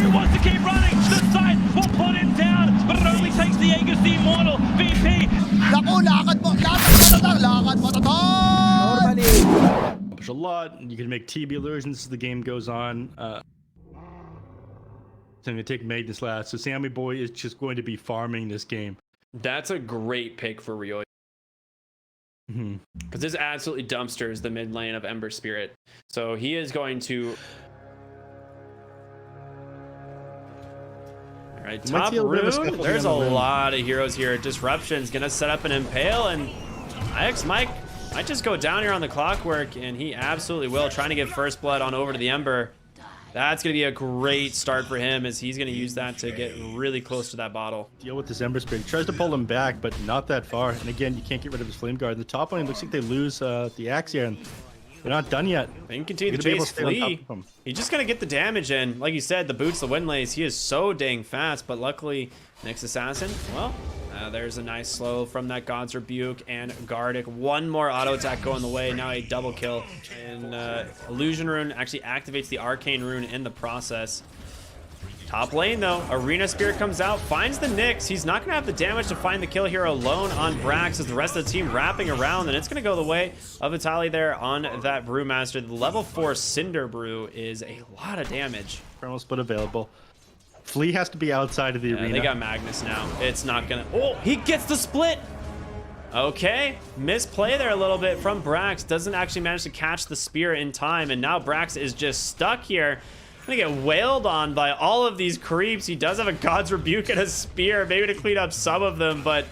He wants to keep running. The side will put him down, but it only takes the Aegis the Immortal. VP. Naku, lakad mo to, Normally. A lot. You can make TB illusions as the game goes on. So I'm going to take Magnus last. So Sammy Boy is just going to be farming this game. That's a great pick for Ryoya. Because this absolutely dumpsters the mid lane of Ember Spirit. So he is going to... All right, top rune. There's a lot of heroes here. Disruption's going to set up an Impale, and IX Mike might just go down here on the Clockwork, and he absolutely will, trying to get first blood on over to the Ember. That's going to be a great start for him, as he's going to use that to get really close to that bottle. Deal with this Ember Spirit. He tries to pull him back, but not that far. And again, you can't get rid of his Flame Guard. The top lane looks like they lose the Axe here, and they're not done yet. They can continue to chase Flea. He's just going to get the damage in. Like you said, the boots, the Windlays, he is so dang fast, but luckily, Nyx Assassin, well, there's a nice slow from that God's Rebuke, and Gardic. One more auto attack going the way. Now a double kill. And Illusion Rune actually activates the Arcane Rune in the process. Top lane, though. Arena Spirit comes out, finds the Nyx. He's not going to have the damage to find the kill here alone on Brax, as the rest of the team wrapping around, and it's going to go the way of Vitaly there on that Brewmaster. The level 4 Cinder Brew is a lot of damage. Thermal Split available. Flea has to be outside of the arena. They got Magnus now. It's not gonna... Oh, he gets the split! Okay, misplay there a little bit from Brax. Doesn't actually manage to catch the spear in time, and now Brax is just stuck here. Gonna get wailed on by all of these creeps. He does have a God's Rebuke and a spear, maybe to clean up some of them, but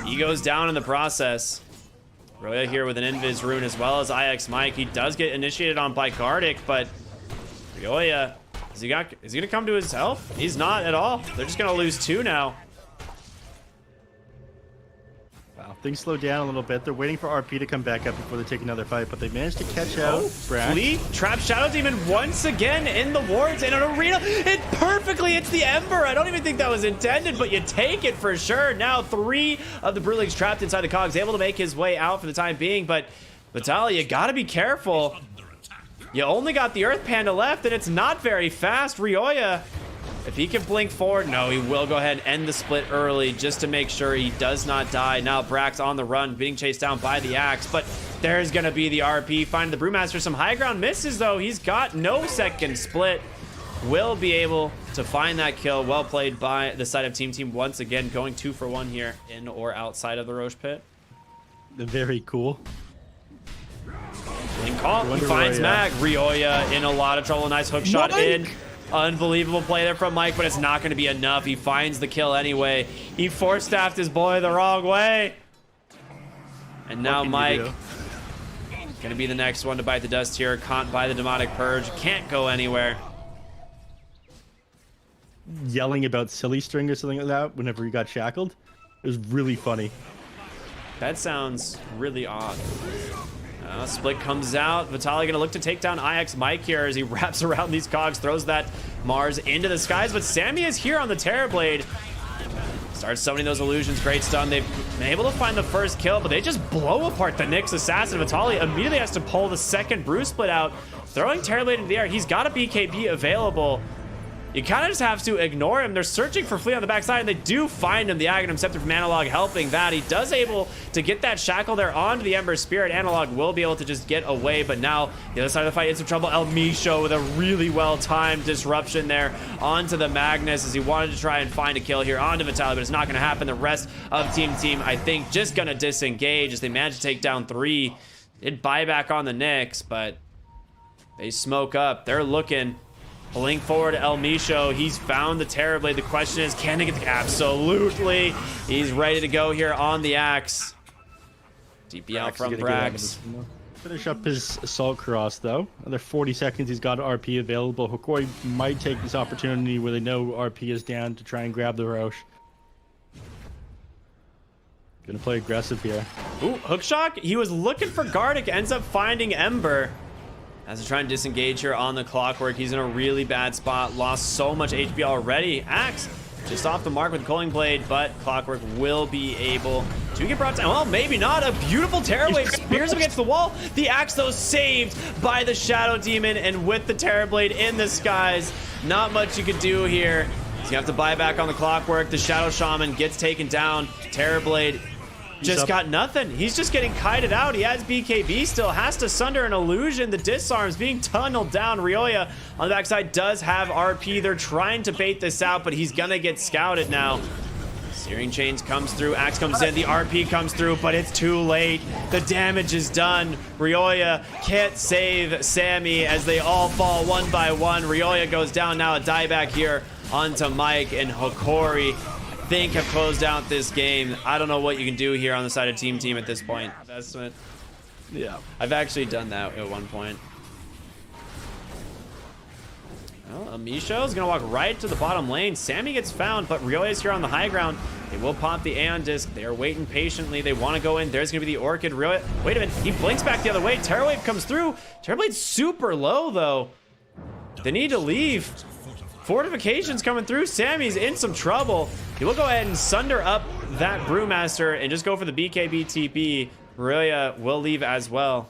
he goes down in the process. Ryoya here with an Invis Rune, as well as IX Mike. He does get initiated on by Gardic, but Ryoya... Is he gonna come to his help? He's not at all. They're just gonna lose 2 now. Wow, things slow down a little bit. They're waiting for RP to come back up before they take another fight, but they managed to catch out Brax. Flea, Trap Shadow Demon once again in the wards in an arena. It perfectly hits the Ember. I don't even think that was intended, but you take it for sure. Now 3 of the Brewlings trapped inside the cogs, able to make his way out for the time being, but Vitaly, you gotta be careful. You only got the Earth Panda left, and it's not very fast. Ryoya, if he can blink forward, no, he will go ahead and end the split early just to make sure he does not die. Now Brax on the run, being chased down by the Axe, but there's going to be the RP. Find the Brewmaster. Some high ground misses, though. He's got no second split. Will be able to find that kill. Well played by the side of Team once again, going 2 for 1 here in or outside of the Roche Pit. Very cool. Blink call. He finds Mag. Ryoya in a lot of trouble. Nice hook shot in. Unbelievable play there from Mike, but it's not going to be enough. He finds the kill anyway. He force-staffed his boy the wrong way. And now Mike going to be the next one to bite the dust here. Caught by the Demonic Purge. Can't go anywhere. Yelling about silly string or something like that whenever he got shackled. It was really funny. That sounds really odd. Split comes out. Vitaly gonna look to take down IX Mike here as he wraps around these cogs, throws that Mars into the skies, but Sammy is here on the Terrorblade. Starts summoning those illusions. Great stun. They've been able to find the first kill, but they just blow apart the Nyx Assassin. Vitaly immediately has to pull the second Brew Split out, throwing Terrorblade into the air. He's got a BKB available. You kind of just have to ignore him. They're searching for Flea on the backside, and they do find him. The Aghanim Scepter from Analog helping that. He does able to get that shackle there onto the Ember Spirit. Analog will be able to just get away, but now the other side of the fight is in trouble. El Misho with a really well-timed disruption there onto the Magnus as he wanted to try and find a kill here onto Vitaly, but it's not going to happen. The rest of Team, I think, just going to disengage as they manage to take down 3. Did buyback on the Nyx, but they smoke up. They're looking. Pulling forward El Misho. He's found the Terrorblade. The question is, can they get the... Absolutely. He's ready to go here on the Axe. DP out from Brax. Finish up his Assault Cross, though. Another 40 seconds. He's got RP available. Hokori might take this opportunity where they know RP is down to try and grab the Roche. Gonna play aggressive here. Ooh, Hookshot. He was looking for Gardic. Ends up finding Ember. As they're trying to disengage here on the Clockwork, he's in a really bad spot. Lost so much HP already. Axe just off the mark with Culling Blade, but Clockwork will be able to get brought down. Well, maybe not. A beautiful Terror Wave spears him against the wall. The axe, though, saved by the Shadow Demon, and with the Terror Blade in the skies, not much you could do here. So you have to buy back on the Clockwork. The Shadow Shaman gets taken down. Terror Blade just got nothing. He's just getting kited out. He has BKB still, has to sunder an illusion. The disarms being tunneled down. Ryoya on the backside does have RP. They're trying to bait this out, but he's gonna get scouted now. Searing Chains comes through, Axe comes in, the RP comes through, but it's too late. The damage is done. Ryoya can't save Sammy as they all fall one by one. Ryoya goes down now, a dieback here onto Mike, and Hokori think have closed out this game. I don't know what you can do here on the side of Team at this point. Investment. Yeah. I've actually done that at one point. Well, Amisho's gonna walk right to the bottom lane. Sammy gets found, but Ryoya's here on the high ground. They will pop the Aeon Disc. They are waiting patiently. They want to go in. There's gonna be the Orchid. Ryoya, wait a minute, he blinks back the other way. Terror Wave comes through. Terror Blade's super low though. They need to leave. Fortifications coming through. Sammy's in some trouble. He will go ahead and sunder up that Brewmaster and just go for the BKB TP. Ryoya will leave as well.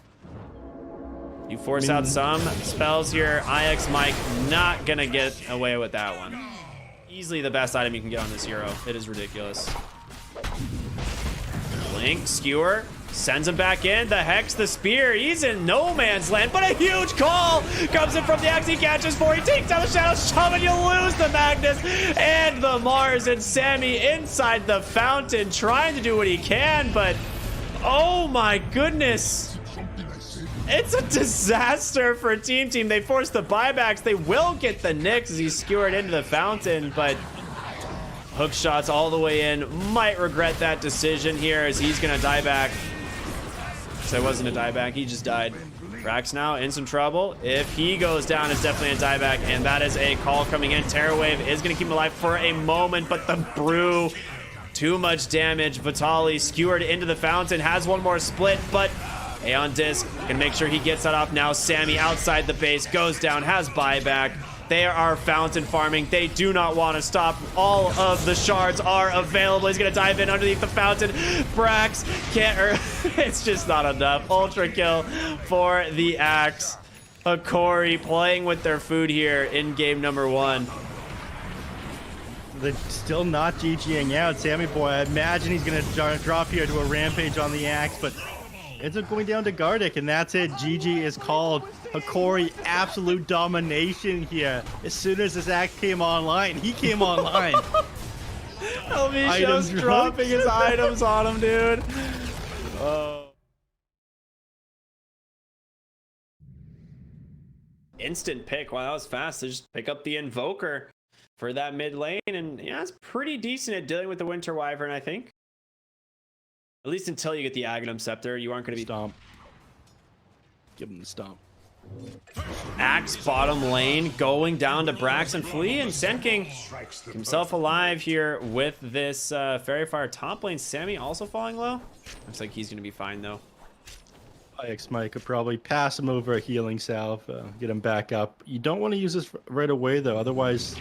You force out some spells here. IX Mike not gonna get away with that one. Easily the best item you can get on this hero. It is ridiculous. Blink, Skewer, sends him back in. The Hex, the Spear. He's in no man's land, but a huge call comes in from the Axe. He catches 4. He takes down the Shadow Shaman. You lose the Magnus and the Mars, and Sammy inside the fountain trying to do what he can, but oh my goodness. It's a disaster for Team. They force the buybacks. They will get the Nyx as he's skewered into the fountain, but hook shots all the way in. Might regret that decision here as he's gonna die back. So it wasn't a dieback, he just died. Brax now in some trouble. If he goes down, it's definitely a dieback, and that is a call coming in. Terror Wave is gonna keep him alive for a moment, but the Brew, too much damage. Vitali skewered into the fountain, has one more split, but Aeon Disc can make sure he gets that off now. Sammy outside the base, goes down, has buyback. They are fountain farming. They do not want to stop. All of the shards are available. He's going to dive in underneath the fountain. Brax can't, it's just not enough. Ultra kill for the Axe. Hokori playing with their food here in game number 1. They're still not GGing out. Sammy boy, I imagine he's going to drop here to a rampage on the Axe, but ends up going down to Gardic, and that's it. GG is called. Hokori, absolute domination here. As soon as this Axe came online, he came online. Elvisho's dropping his items on him, dude. Instant pick. Wow, that was fast. They just pick up the Invoker for that mid lane, and yeah, it's pretty decent at dealing with the Winter Wyvern, I think. At least until you get the Aghanim Scepter, you aren't going to be... Stomp. Give him the stomp. Axe bottom lane going down to Brax and Flea, and Senking himself alive here with this Fairy Fire top lane. Sammy also falling low. Looks like he's going to be fine though. IX Mike could probably pass him over a healing salve, get him back up. You don't want to use this right away though, otherwise...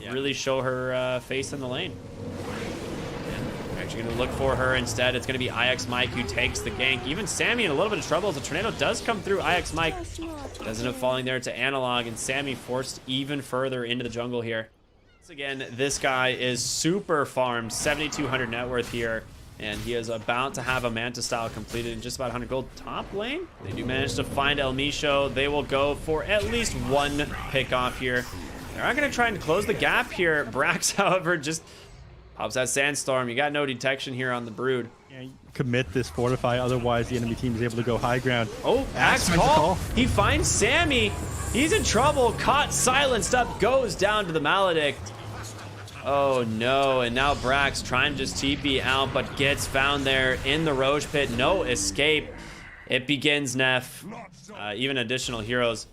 Yeah. Really show her face in the lane. Actually gonna look for her instead. It's gonna be IX Mike who takes the gank. Even Sammy in a little bit of trouble as the tornado does come through. IX Mike does end up falling there to Analog, and Sammy forced even further into the jungle here. Once again, this guy is super farmed, 7,200 net worth here, and he is about to have a Manta style completed in just about 100 gold. Top lane, they do manage to find El Misho. They will go for at least one pick off here. They're not gonna try and close the gap here. Brax, however, just pops that Sandstorm. You got no detection here on the Brood. Yeah, you commit this Fortify, otherwise the enemy team is able to go high ground. Oh, Axe call. He finds Sammy. He's in trouble. Caught, silenced up, goes down to the Maledict. Oh no, and now Brax trying to just TP out, but gets found there in the Roche Pit. No escape. It begins, neph. Even additional heroes.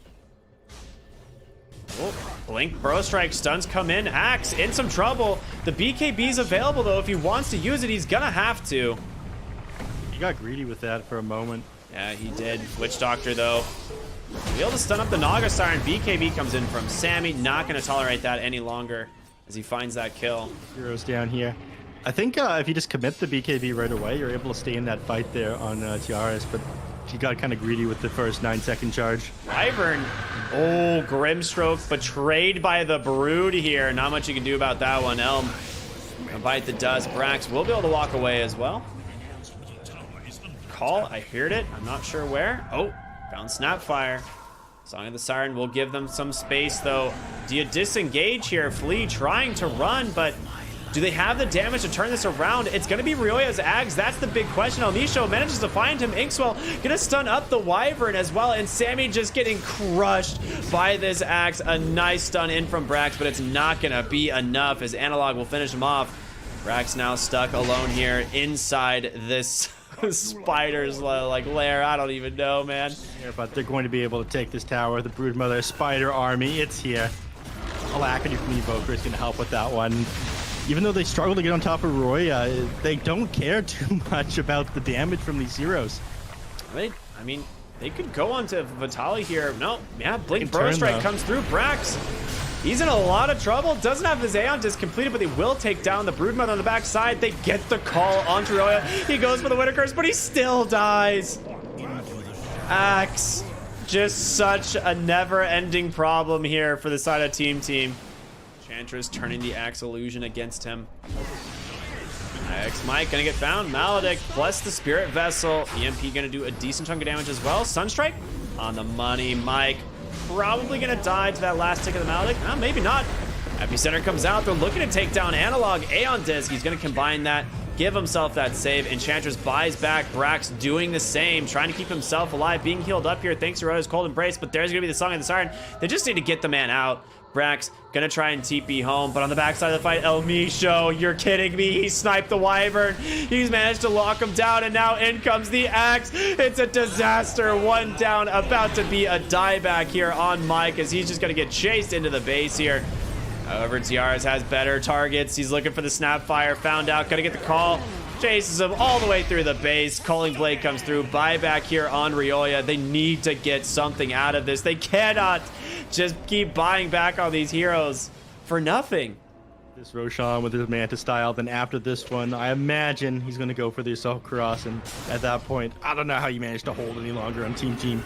Oh, Blink, Bro Strike, stuns come in. Axe in some trouble. The BKB's available though. If he wants to use it, he's gonna have to. He got greedy with that for a moment. Yeah, he did. Witch Doctor though. Be able to stun up the Naga Siren. BKB comes in from Sammy. Not gonna tolerate that any longer. as he finds that kill. Heroes down here. I think if you just commit the BKB right away, you're able to stay in that fight there on Tiaras, but he got kind of greedy with the first 9-second charge. Wyvern, oh, Grimstroke betrayed by the Brood here. Not much you can do about that one. Elm gonna bite the dust. Brax will be able to walk away as well. Call, I heard it. I'm not sure where. Oh, found Snapfire. Song of the Siren will give them some space though. Do you disengage here? Flea trying to run, but do they have the damage to turn this around? It's gonna be Ryoya's Ags. That's the big question. Almisho manages to find him. Inkswell gonna stun up the Wyvern as well, and Sammy just getting crushed by this Axe. A nice stun in from Brax, but it's not gonna be enough as Analog will finish him off. Brax now stuck alone here inside this spider's like lair. I don't even know, man. Yeah, but they're going to be able to take this tower. The Broodmother Spider Army, it's here. Alacrity from the Evoker is going to help with that one. Even though they struggle to get on top of Roy, they don't care too much about the damage from these heroes. I mean, they could go on to Vitali here. No, yeah, Blink Burrow turn, Strike though. comes through. Brax, he's in a lot of trouble. Doesn't have his Aeon Disc completed, but they will take down the Broodmother on the backside. They get the call onto Ryoya. He goes for the Winter Curse, but he still dies. Axe, just such a never-ending problem here for the side of Team. Chantress turning the Axe illusion against him. Axe Mike gonna get found. Maledict plus the Spirit Vessel. EMP gonna do a decent chunk of damage as well. Sunstrike on the money. Mike probably gonna die to that last tick of the Maledict. Maybe not. Epicenter comes out. They're looking to take down Analog. Aeon Disc. He's gonna combine that, give himself that save. Enchantress buys back. Brax doing the same, trying to keep himself alive, being healed up here thanks to Ryoya's Cold Embrace. But there's gonna be the Song of the Siren. They just need to get the man out. Brax gonna try and TP home, but on the backside of the fight, El Misho, you're kidding me. He sniped the Wyvern. He's managed to lock him down, and now in comes the Axe. It's a disaster. One down, about to be a dieback here on Mike as he's just gonna get chased into the base here. However, Tiaras has better targets. He's looking for the Snapfire, found out, gonna get the call. Chases him all the way through the base. Culling Blade comes through. Buyback here on Ryoya. They need to get something out of this. They cannot just keep buying back on these heroes for nothing. This Roshan with his Manta style, then after this one, I imagine he's going to go for the Assault Cross, and at that point, I don't know how you manage to hold any longer on Team.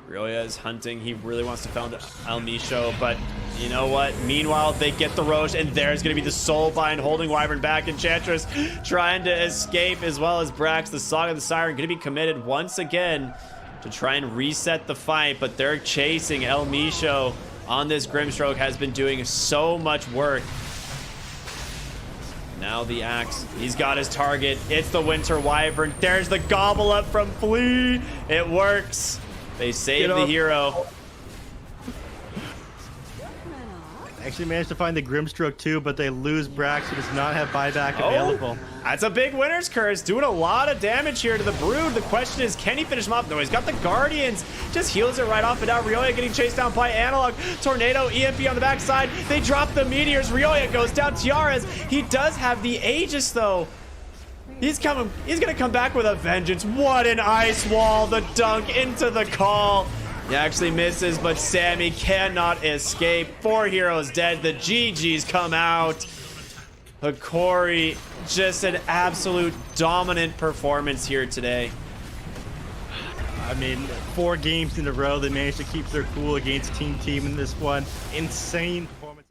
Ryoya is hunting. He really wants to found El Misho, but you know what? Meanwhile, they get the Roche, and there's going to be the Soulbind holding Wyvern back. Enchantress trying to escape, as well as Brax. The Song of the Siren going to be committed once again to try and reset the fight, but they're chasing El Misho on this Grimstroke. Has been doing so much work. Now the Axe, he's got his target. It's the Winter Wyvern. There's the Gobble Up from Flea. It works. They save the hero. Actually managed to find the Grimstroke too, but they lose Brax, who does not have buyback available. That's a big Winter's Curse, doing a lot of damage here to the Brood. The question is, can he finish him off? No, he's got the Guardians. Just heals it right off, and now Ryoya getting chased down by Analog. Tornado, EMP on the backside. They drop the meteors. Ryoya goes down. Tiaras, he does have the Aegis though. He's gonna come back with a vengeance. What an ice wall. The dunk into the call. He actually misses, but Sammy cannot escape. 4 heroes dead. The GGs come out. Hokori, just an absolute dominant performance here today. I mean, 4 games in a row, they managed to keep their cool against Team in this one. Insane performance.